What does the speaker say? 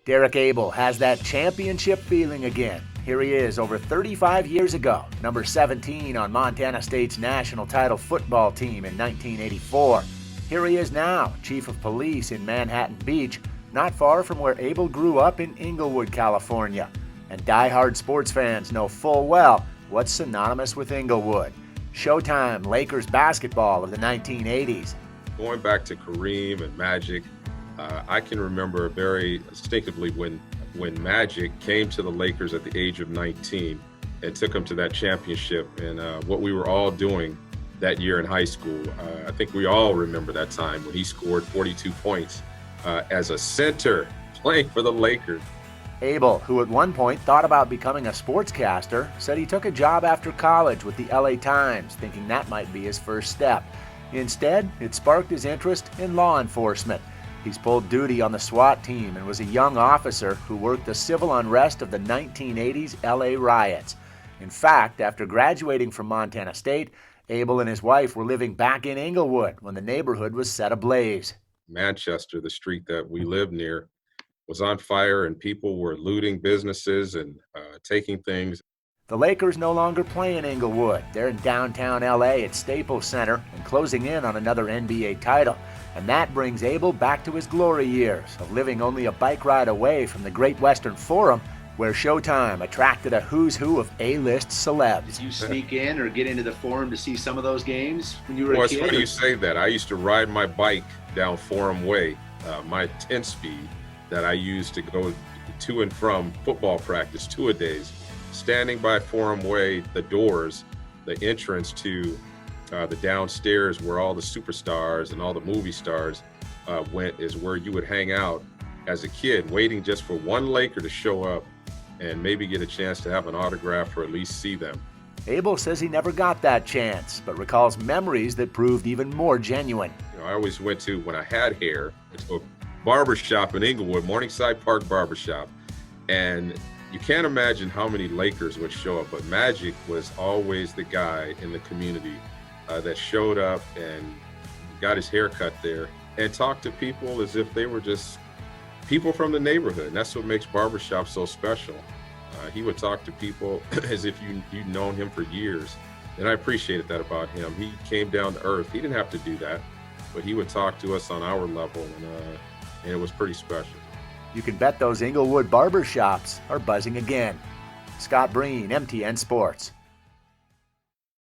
Derek Abell has that championship feeling again. Here he is over 35 years ago, number 17 on Montana State's national title football team in 1984. Here he is now, chief of police in Manhattan Beach, not far from where Abell grew up in Inglewood, California. And die-hard sports fans know full well what's synonymous with Inglewood. Showtime Lakers basketball of the 1980s. Going back to Kareem and Magic, I can remember very distinctively when Magic came to the Lakers at the age of 19 and took them to that championship, and what we were all doing that year in high school. I think we all remember that time when he scored 42 points as a center playing for the Lakers. Abell, who at one point thought about becoming a sportscaster, said he took a job after college with the LA Times, thinking that might be his first step. Instead, it sparked his interest in law enforcement. He's pulled duty on the SWAT team and was a young officer who worked the civil unrest of the 1980s LA riots. In fact, after graduating from Montana State, Abell and his wife were living back in Inglewood when the neighborhood was set ablaze. Manchester, the street that we lived near, was on fire and people were looting businesses and taking things. The Lakers no longer play in Inglewood. They're in downtown LA at Staples Center and closing in on another NBA title. And that brings Abell back to his glory years of living only a bike ride away from the Great Western Forum, where Showtime attracted a who's who of A-list celebs. Did you sneak in or get into the Forum to see some of those games when you were a kid? It's funny you say that. I used to ride my bike down Forum Way, my 10-speed that I used to go to and from football practice two-a-days. Standing by Forum Way, the doors, the entrance to the downstairs where all the superstars and all the movie stars went is where you would hang out as a kid, waiting just for one Laker to show up and maybe get a chance to have an autograph or at least see them. Abell says he never got that chance, but recalls memories that proved even more genuine. I always went to, when I had hair, to a barber shop in Inglewood, Morningside Park Barbershop, and you can't imagine how many Lakers would show up, but Magic was always the guy in the community that showed up and got his hair cut there and talked to people as if they were just people from the neighborhood. And that's what makes barbershop so special. He would talk to people as if you'd known him for years. And I appreciated that about him. He came down to earth. He didn't have to do that, but he would talk to us on our level, and it was pretty special. You can bet those Inglewood barbershops are buzzing again. Scott Breen, MTN Sports.